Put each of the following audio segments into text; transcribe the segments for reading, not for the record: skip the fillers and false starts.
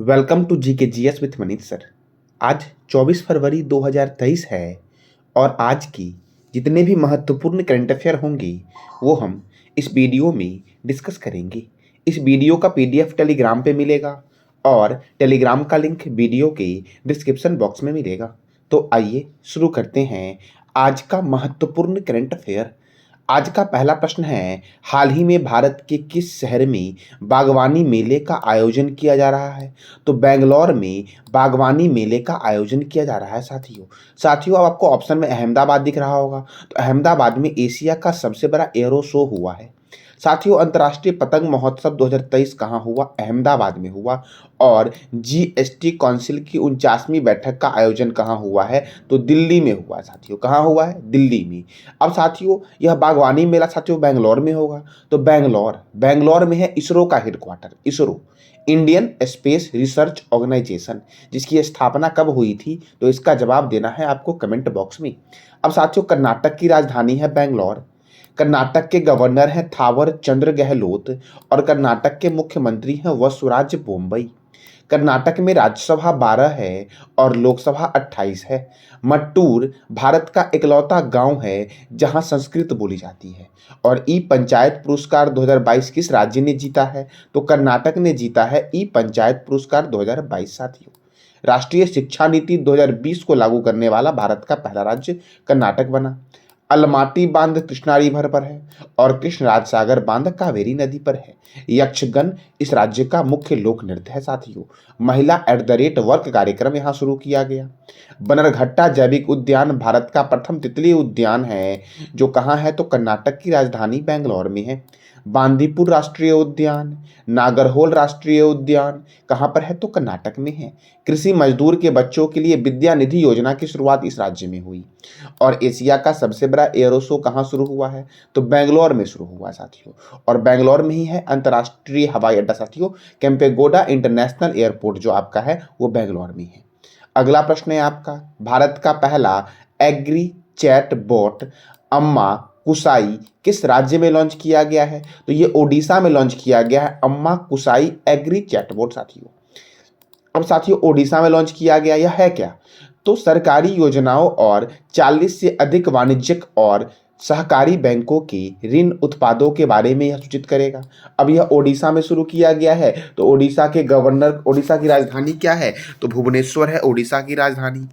Welcome to जी के G S with Manish sir. आज 24 फरवरी 2023 है और आज की जितने भी महत्वपूर्ण करंट अफेयर होंगे वो हम इस वीडियो में डिस्कस करेंगे। इस वीडियो का पीडीएफ टेलीग्राम पे मिलेगा और टेलीग्राम का लिंक वीडियो के डिस्क्रिप्शन बॉक्स में मिलेगा। तो आइए शुरू करते हैं आज का महत्वपूर्ण करंट अफेयर। आज का पहला प्रश्न है, हाल ही में भारत के किस शहर में बागवानी मेले का आयोजन किया जा रहा है? तो बेंगलोर में बागवानी मेले का आयोजन किया जा रहा है साथियों। अब आपको ऑप्शन में अहमदाबाद दिख रहा होगा, तो अहमदाबाद में एशिया का सबसे बड़ा एरो शो हुआ है। साथियों, अंतर्राष्ट्रीय पतंग महोत्सव 2023 कहाँ हुआ? अहमदाबाद में हुआ। और जीएसटी काउंसिल की 49वीं बैठक का आयोजन कहाँ हुआ है? तो दिल्ली में हुआ है साथियों। कहाँ हुआ है? दिल्ली में। अब साथियों, यह बागवानी मेला साथियों बेंगलोर में होगा, तो बेंगलोर में है इसरो का headquarter. ISRO, Indian space research organisation, जिसकी स्थापना कब हुई थी? तो इसका जवाब देना है आपको कमेंट बॉक्स में। अब साथियों, कर्नाटक की राजधानी है बेंगलोर। कर्नाटक के गवर्नर हैं थावर चंद्र गहलोत और कर्नाटक के मुख्यमंत्री हैं वसुराज बोम्बई। कर्नाटक में राज्यसभा 12 है और लोकसभा 28 है। मट्टूर भारत का इकलौता गांव है जहां संस्कृत बोली जाती है। और ई पंचायत पुरस्कार 2022 किस राज्य ने जीता है? तो कर्नाटक ने जीता है ई पंचायत पुरस्कार 2022 साथियों। राष्ट्रीय शिक्षा नीति 2020 को लागू करने वाला भारत का पहला राज्य कर्नाटक बना। अलमाटी बांध कृष्णा रिवर पर है और कृष्णराज सागर बांध कावेरी नदी पर है। यक्षगन इस राज्य का मुख्य लोक नृत्य है साथियों। महिला @वर्क कार्यक्रम यहाँ शुरू किया गया। बनरघट्टा जैविक उद्यान भारत का प्रथम तितली उद्यान है जो कहाँ है? तो कर्नाटक की राजधानी बेंगलोर में है। बांदीपुर राष्ट्रीय उद्यान, नागरहोल राष्ट्रीय उद्यान कहाँ पर है? तो कर्नाटक में है। कृषि मजदूर के बच्चों के लिए विद्या निधि योजना की शुरुआत इस राज्य में हुई। और एशिया का सबसे बड़ा एरो शो कहाँ शुरू हुआ है? तो बेंगलोर में शुरू हुआ साथियों। और बेंगलोर में ही है अंतर्राष्ट्रीय हवाई अड्डा साथियों। केम्पेगौड़ा इंटरनेशनल एयरपोर्ट जो आपका है वो बेंगलोर में है। अगला प्रश्न है आपका, भारत का पहला एग्री चैट बोट अम्मा कुसाई किस राज्य में लॉन्च किया गया है? तो ये ओडिशा में लॉन्च किया गया है अम्मा कुसाई एग्री चैटबॉट साथियों। अब साथियों, ओडिशा में लॉन्च किया गया यह है क्या? तो सरकारी योजनाओं और 40 से अधिक वाणिज्यिक और सहकारी बैंकों के ऋण उत्पादों के बारे में यह सूचित करेगा। अब यह ओडिशा में शुरू किया गया है, तो ओडिशा के गवर्नर, ओडिशा की राजधानी क्या है? तो भुवनेश्वर है ओडिशा की राजधानी।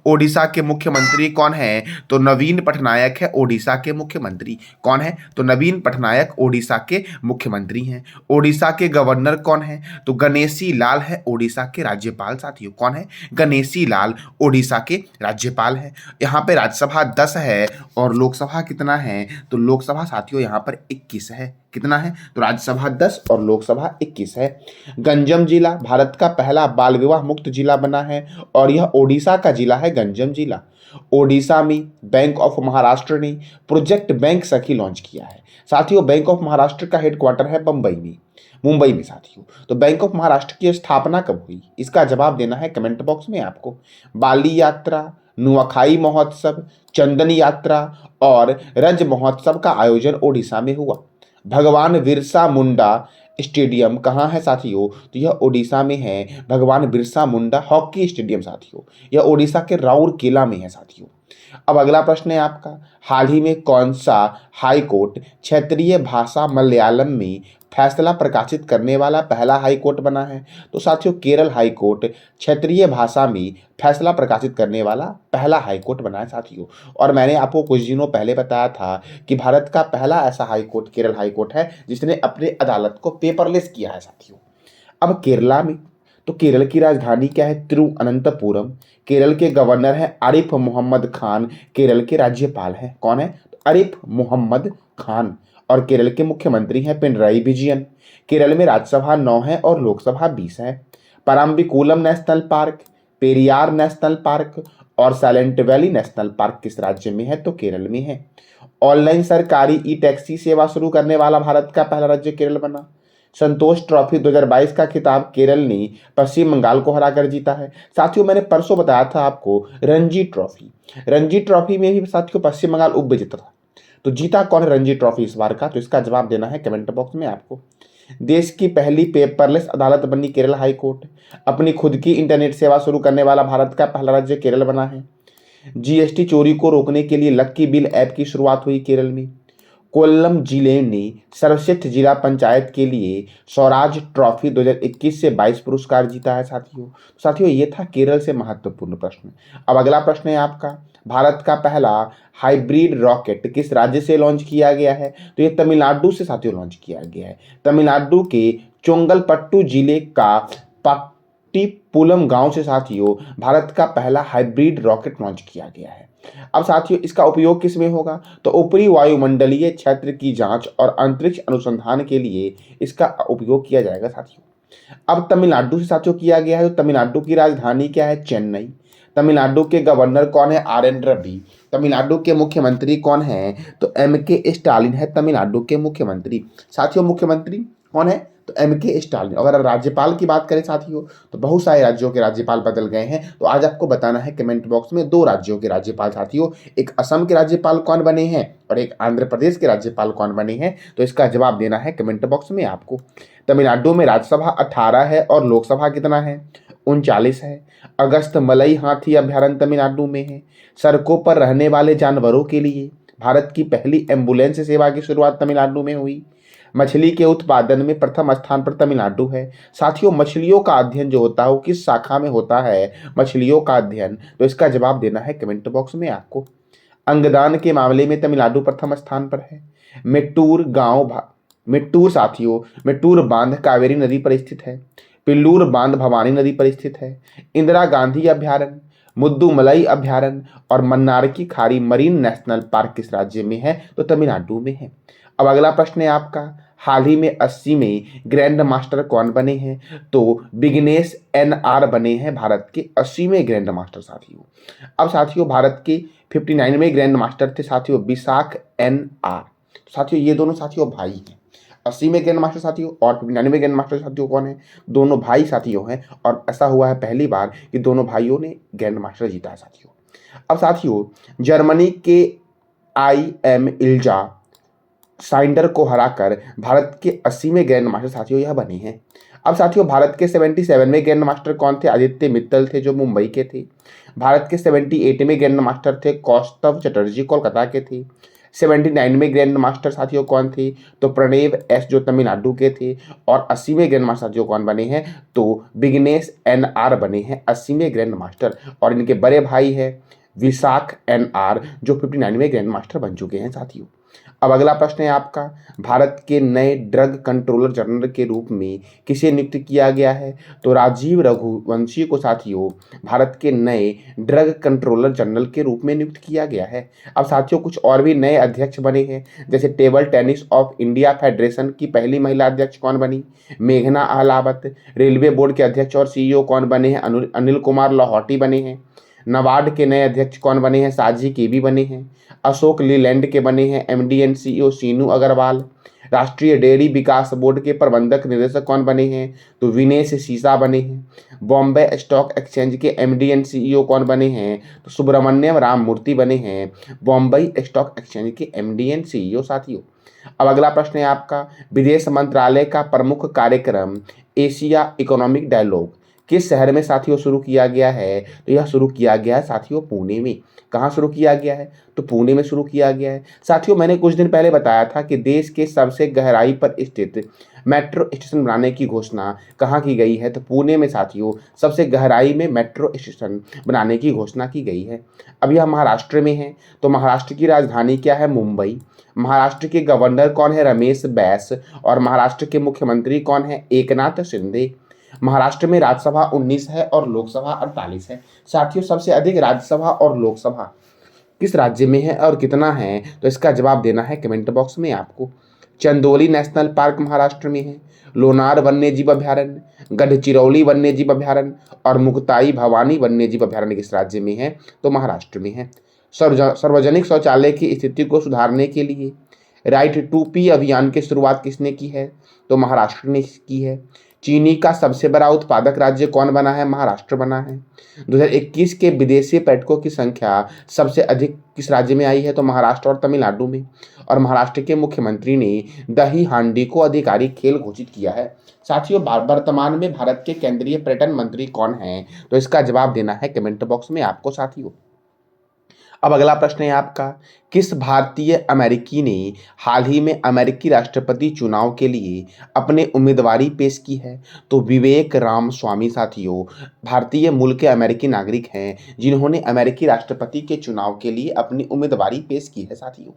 ओडिशा के मुख्यमंत्री कौन है? तो नवीन पटनायक है ओडिशा के मुख्यमंत्री। कौन है? तो नवीन पटनायक ओडिशा के मुख्यमंत्री हैं। ओडिशा के गवर्नर कौन है? तो गणेशी लाल है ओडिशा के राज्यपाल साथियों। कौन है? गणेशी लाल ओडिशा के राज्यपाल है। यहाँ पे राज्यसभा 10 है और लोकसभा कितना है? तो लोकसभा साथियों यहाँ पर 21 है। कितना है? तो राज्यसभा 10 और लोकसभा 21 है। गंजम जिला भारत का पहला बाल विवाह मुक्त जिला बना है और यह ओडिशा का जिला है गंजम जिला। ओडिशा में बैंक ऑफ महाराष्ट्र ने प्रोजेक्ट बैंक सखी लॉन्च किया है साथियों। बैंक ऑफ महाराष्ट्र का हेडक्वार्टर है मुंबई में साथियों। तो बैंक ऑफ महाराष्ट्र की स्थापना कब हुई? इसका जवाब देना है कमेंट बॉक्स में आपको। बाली यात्रा, नुआखाई महोत्सव, चंदन यात्रा और रज महोत्सव का आयोजन ओडिशा में हुआ। भगवान बिरसा मुंडा स्टेडियम कहाँ है साथियों? तो यह ओडिशा में है भगवान बिरसा मुंडा हॉकी स्टेडियम साथियों। यह ओडिशा के राउरकेला में है साथियों। अब अगला प्रश्न है आपका, हाल ही में कौन सा हाई कोर्ट क्षेत्रीय भाषा मलयालम में फैसला प्रकाशित करने वाला पहला हाई कोर्ट बना है? तो साथियों, केरल हाई कोर्ट क्षेत्रीय भाषा में फैसला प्रकाशित करने वाला पहला हाई कोर्ट बना है साथियों। और मैंने आपको कुछ दिनों पहले बताया था कि भारत का पहला ऐसा high court Kerala high court है जिसने अपने अदालत को पेपरलेस किया है साथियों। अब केरला में, तो केरल की राजधानी क्या है? तिरुअनंतपुरम। केरल के गवर्नर हैं आरिफ मोहम्मद खान, केरल के राज्यपाल हैं। कौन है? तो आरिफ मोहम्मद खान। और केरल के मुख्यमंत्री हैं पिनराई विजयन। केरल में राज्यसभा 9 है और लोकसभा 20 है। Parambikulam national park, Periyar national park और साइलेंट वैली नेशनल पार्क किस राज्य में है? तो केरल में है। ऑनलाइन सरकारी ई टैक्सी सेवा शुरू करने वाला भारत का पहला राज्य केरल बना। संतोष ट्रॉफी 2022 का खिताब केरल ने पश्चिम बंगाल को हराकर जीता है साथियों। मैंने परसों बताया था आपको रणजी ट्रॉफी में भी साथियों पश्चिम बंगाल उप विजेता था। तो जीता कौन है रणजी ट्रॉफी इस बार का? तो इसका जवाब देना है कमेंट बॉक्स में आपको। देश की पहली पेपरलेस अदालत बनी केरल हाई कोर्ट। अपनी खुद की इंटरनेट सेवा शुरू करने वाला भारत का पहला राज्य केरल बना है। जीएसटी चोरी को रोकने के लिए लक्की बिल ऐप की शुरुआत हुई केरल में। कोल्लम जिले ने सर्वश्रेष्ठ जिला पंचायत के लिए स्वराज ट्रॉफी 2021 से 22 पुरस्कार जीता है। साथियों ये था केरल से महत्वपूर्ण प्रश्न। अब अगला प्रश्न है आपका, भारत का पहला हाइब्रिड रॉकेट किस राज्य से लॉन्च किया गया है? तो ये तमिलनाडु से साथियों लॉन्च किया गया है। तमिलनाडु के चोंगलपट्टू जिले का पट्टीपुलम गांव से साथियों भारत का पहला हाइब्रिड रॉकेट लॉन्च किया गया है। अब साथियों इसका उपयोग किस में होगा? तो ऊपरी वायुमंडलीय क्षेत्र की जांच और अंतरिक्ष अनुसंधान के लिए इसका उपयोग किया जाएगा साथियों। अब तमिलनाडु से साथियों किया गया है, तो तमिलनाडु की राजधानी क्या है? चेन्नई। तमिलनाडु के गवर्नर कौन है? आर.एन. रवि। तमिलनाडु के मुख्यमंत्री कौन है? तो M.K. स्टालिन है तमिलनाडु के मुख्यमंत्री। साथियों मुख्यमंत्री कौन है? तो M.K. स्टालिन। अगर राज्यपाल की बात करें साथियों तो बहुत सारे राज्यों के राज्यपाल बदल गए हैं, तो आज आपको बताना है कमेंट बॉक्स में 2 राज्यों के राज्यपाल साथियों, एक असम के राज्यपाल कौन बने हैं और एक आंध्र प्रदेश के राज्यपाल कौन बने हैं। तो इसका जवाब देना है कमेंट बॉक्स में आपको। तमिलनाडु में राज्यसभा 18 है और लोकसभा कितना है? 39 है। अगस्त मलई हाथी अभ्यारण्य तमिलनाडु में है। सड़कों पर रहने वाले जानवरों के लिए भारत की पहली एम्बुलेंस सेवा की शुरुआत तमिलनाडु में हुई। मछली के उत्पादन में प्रथम स्थान पर तमिलनाडु है। साथियों मछलियों का अध्ययन जो होता है वो किस शाखा में होता है? मछलियों का अध्ययन। तो इसका जवाब देना है कमेंट बॉक्स में आपको। अंगदान के मामले में तमिलनाडु प्रथम स्थान पर है। मेट्टूर साथियों, मेट्टूर बांध कावेरी नदी पर स्थित है। पिल्लूर बांध भवानी नदी पर स्थित है। इंदिरा गांधी अभ्यारण्य, मुद्दुमलई अभ्यारण्य और मन्नार की खाड़ी मरीन नेशनल पार्क किस राज्य में है? तो तमिलनाडु में है। अब अगला प्रश्न है आपका, हाल ही में 80 में ग्रैंड मास्टर कौन बने हैं? तो विघ्नेश NR बने हैं भारत के 80वें ग्रैंड मास्टर साथियों। अब साथियों भारत के 59वें ग्रैंड मास्टर थे साथियों विशाख NR। साथियों ये दोनों साथियों भाई हैं। 80वें ग्रैंड मास्टर साथियों और 59वें ग्रैंड मास्टर साथियों कौन है? दोनों भाई साथियों हैं और ऐसा हुआ है पहली बार कि दोनों भाइयों ने ग्रैंड मास्टर जीता है साथियों। अब साथियों जर्मनी के IM इल्जा साइंडर को हराकर भारत के 80वें ग्रैंड मास्टर साथियों यह बने हैं। अब साथियों भारत के 77वें ग्रैंड मास्टर कौन थे? आदित्य मित्तल थे जो मुंबई के थे। भारत के 78वें ग्रैंड मास्टर थे कौस्तव चटर्जी कोलकाता के थे। 79वें ग्रैंड मास्टर साथियों कौन थे? तो प्रणेव S जो तमिलनाडु के थे। और 80वें ग्रैंड मास्टर साथियों कौन बने हैं? तो विघ्नेश NR बने हैं 80वें ग्रैंड मास्टर और इनके बड़े भाई है विशाख NR जो 59वें ग्रैंड मास्टर बन चुके हैं साथियों। अब अगला प्रश्न है आपका, भारत के नए ड्रग कंट्रोलर जनरल के रूप में किसे नियुक्त किया गया है? तो राजीव रघुवंशी को साथियों भारत के नए ड्रग कंट्रोलर जनरल के रूप में नियुक्त किया गया है। अब साथियों कुछ और भी नए अध्यक्ष बने हैं, जैसे table tennis of India federation की पहली महिला अध्यक्ष कौन बनी? मेघना अहलावत। रेलवे बोर्ड के अध्यक्ष और CEO कौन बने हैं? अनिल कुमार लाहौटी बने हैं। नाबार्ड के नए अध्यक्ष कौन बने हैं? साजी केबी बने हैं। अशोक लीलैंड के बने हैं MD and CEO सीनू अग्रवाल। राष्ट्रीय डेयरी विकास बोर्ड के प्रबंधक निदेशक कौन बने हैं? तो विनेश सीसा बने हैं। बॉम्बे स्टॉक एक्सचेंज के MD and CEO कौन बने हैं? तो सुब्रमण्यम राम मूर्ति बने हैं बॉम्बे स्टॉक एक्सचेंज के MD and CEO साथियों। अब अगला प्रश्न है आपका, विदेश मंत्रालय का प्रमुख कार्यक्रम एशिया इकोनॉमिक डायलॉग किस शहर में साथियों शुरू किया गया है? तो यह शुरू किया गया है साथियों पुणे में। कहाँ शुरू किया गया है? तो पुणे में शुरू किया गया है। साथियों मैंने कुछ दिन पहले बताया था कि देश के सबसे गहराई पर स्थित मेट्रो स्टेशन बनाने की घोषणा कहाँ की गई है? तो पुणे में साथियों सबसे गहराई में मेट्रो स्टेशन बनाने की घोषणा की गई है। अब यह महाराष्ट्र में है। तो महाराष्ट्र की राजधानी क्या है? मुंबई। महाराष्ट्र के गवर्नर कौन है? रमेश बैस। और महाराष्ट्र के मुख्यमंत्री कौन है? एकनाथ शिंदे। महाराष्ट्र में राज्यसभा 19 है और लोकसभा 48 है। साथियों सबसे अधिक राज्यसभा और लोकसभा किस राज्य में है और कितना है? तो इसका जवाब देना है कमेंट बॉक्स में आपको। चंदोली नेशनल पार्क महाराष्ट्र में है। लोनार वन्यजीव अभ्यारण्य, गढ़चिरौली वन्यजीव अभ्यारण्य और मुक्ताई भवानी वन्यजीव अभ्यारण्य किस राज्य में है? तो महाराष्ट्र में है। सार्वजनिक शौचालय की स्थिति को सुधारने के लिए राइट टू पी अभियान की शुरुआत किसने की है? तो महाराष्ट्र ने की है। चीनी का सबसे बड़ा उत्पादक राज्य कौन बना है? महाराष्ट्र बना है। 2021 के विदेशी पर्यटकों की संख्या सबसे अधिक किस राज्य में आई है? तो महाराष्ट्र और तमिलनाडु में। और महाराष्ट्र के मुख्यमंत्री ने दही हांडी को आधिकारिक खेल घोषित किया है। साथियों, वर्तमान में भारत के केंद्रीय पर्यटन मंत्री कौन हैं? तो इसका जवाब देना है कमेंट बॉक्स में आपको साथियों। अब अगला प्रश्न है आपका, किस भारतीय अमेरिकी ने हाल ही में अमेरिकी राष्ट्रपति चुनाव के लिए अपने उम्मीदवारी पेश की है? तो विवेक राम स्वामी साथियों भारतीय मूल के अमेरिकी नागरिक हैं जिन्होंने अमेरिकी राष्ट्रपति के चुनाव के लिए अपनी उम्मीदवारी पेश की है साथियों।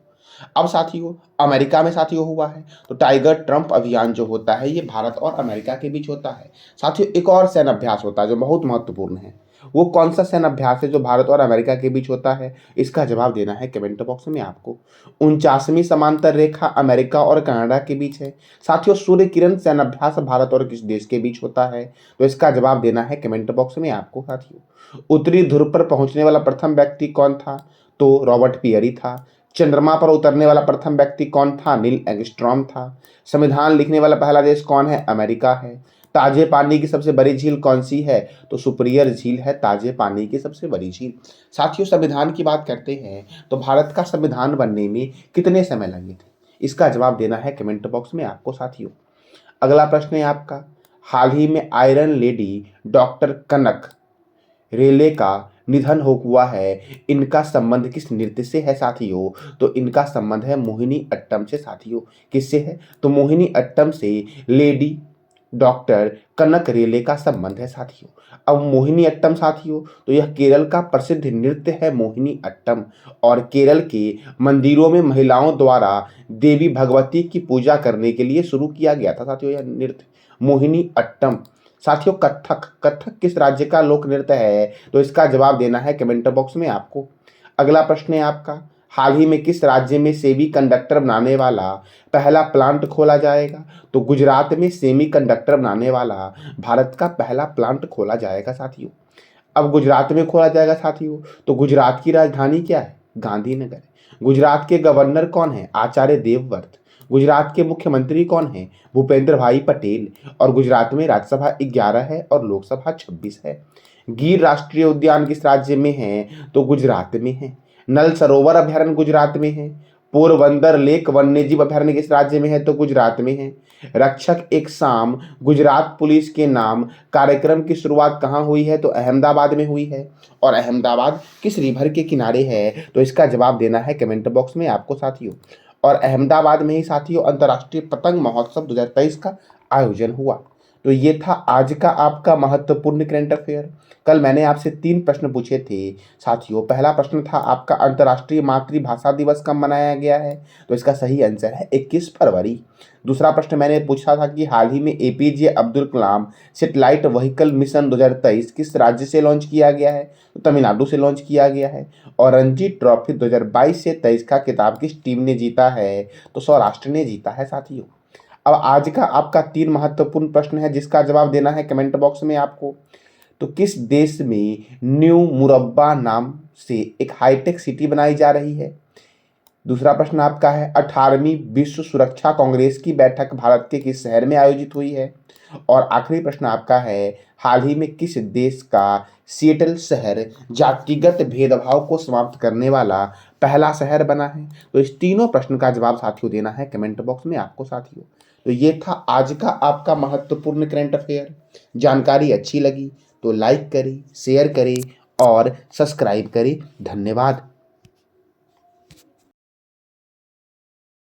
अब साथियों, अमेरिका में साथियों हुआ है तो टाइगर ट्रंप अभियान जो होता है ये भारत और अमेरिका के बीच होता है। साथियों, एक और सैन्य अभ्यास होता है जो बहुत महत्वपूर्ण है। वो कौन सा सैन्य अभ्यास है जो भारत और अमेरिका के बीच होता है? इसका जवाब देना है कमेंट बॉक्स में आपको। 49वीं समांतर रेखा अमेरिका और कनाडा के बीच है। साथियों, सूर्य किरण सैन्य अभ्यास भारत और किस देश के बीच होता है? तो इसका जवाब देना है कमेंट बॉक्स में आपको साथियों। उत्तरी ध्रुव पर पहुंचने वाला प्रथम व्यक्ति कौन था? तो रॉबर्ट पियरी था। चंद्रमा पर उतरने वाला प्रथम व्यक्ति कौन था? नील एंगस्ट्रॉम था। संविधान लिखने वाला पहला देश कौन है? अमेरिका है। ताजे पानी की सबसे बड़ी झील कौन सी है? तो सुपीरियर झील है ताजे पानी की सबसे बड़ी झील। साथियों, संविधान की बात करते हैं तो भारत का संविधान बनने में कितने समय लगे थे? इसका जवाब देना है कमेंट बॉक्स में आपको साथियों। अगला प्रश्न है आपका, हाल ही में आयरन लेडी डॉक्टर कनक रेले का निधन हो हुआ है, इनका संबंध किस नृत्य से है साथियों? तो इनका संबंध है मोहिनी अट्टम से साथियों। किससे है? तो मोहिनी अट्टम से लेडी डॉक्टर कनक रेले का संबंध है साथियों। अब मोहिनी अट्टम साथियों तो यह केरल का प्रसिद्ध नृत्य है मोहिनी अट्टम, और केरल के मंदिरों में महिलाओं द्वारा देवी भगवती की पूजा करने के लिए शुरू किया गया था साथियों यह नृत्य मोहिनी अट्टम। साथियों, कथक कथक किस राज्य का लोक नृत्य है? तो इसका जवाब देना है कमेंट बॉक्स में आपको। अगला प्रश्न है आपका, हाल ही में किस राज्य में सेमी कंडक्टर बनाने वाला पहला प्लांट खोला जाएगा? तो गुजरात में सेमी कंडक्टर बनाने वाला भारत का पहला प्लांट खोला जाएगा साथियों। अब गुजरात में खोला जाएगा साथियों तो गुजरात की राजधानी क्या है? गांधीनगर। गुजरात के गवर्नर कौन है? आचार्य देवव्रत। गुजरात के मुख्यमंत्री कौन है? भूपेंद्र भाई पटेल। और गुजरात में राज्यसभा 11 है और लोकसभा 26 है। गिर राष्ट्रीय उद्यान किस राज्य में है? तो गुजरात में है। नल सरोवर अभयारण्य गुजरात में है। पोरबंदर लेक वन्यजीव अभयारण्य किस राज्य में है? तो गुजरात में है। रक्षक एक शाम गुजरात पुलिस के नाम कार्यक्रम की शुरुआत कहाँ हुई है? तो अहमदाबाद में हुई है। और अहमदाबाद किस रिवर के किनारे है? तो इसका जवाब देना है कमेंट बॉक्स में आपको साथियों। और अहमदाबाद में ही साथियों अंतर्राष्ट्रीय पतंग महोत्सव 2023 का आयोजन हुआ। तो ये था आज का आपका महत्वपूर्ण करंट अफेयर। कल मैंने आपसे 3 प्रश्न पूछे थे साथियों। पहला प्रश्न था आपका अंतर्राष्ट्रीय मातृभाषा दिवस कब मनाया गया है? तो इसका सही आंसर है 21 फरवरी। दूसरा प्रश्न मैंने पूछा था कि हाल ही में APJ Abdul Kalam satellite vehicle mission 2023 किस राज्य से लॉन्च किया गया है? तो तमिलनाडु से लॉन्च किया गया है। और रणजी ट्रॉफी 2022 से 23 का खिताब किस टीम ने जीता है? तो सौराष्ट्र ने जीता है साथियों। अब आज का आपका 3 महत्वपूर्ण प्रश्न है जिसका जवाब देना है कमेंट बॉक्स में आपको। तो किस देश में न्यू मुरब्बा नाम से एक हाईटेक सिटी बनाई जा रही है? दूसरा प्रश्न आपका है 18वीं विश्व सुरक्षा कांग्रेस की बैठक भारत के किस शहर में आयोजित हुई है? और आखिरी प्रश्न आपका है हाल ही में किस देश का सिएटल शहर जातिगत भेदभाव को समाप्त करने वाला पहला शहर बना है? तो इस तीनों प्रश्न का जवाब साथियों देना है कमेंट बॉक्स में आपको साथियों। तो ये था आज का आपका महत्वपूर्ण करंट अफेयर। जानकारी अच्छी लगी तो लाइक करें, शेयर करें और सब्सक्राइब करें। धन्यवाद।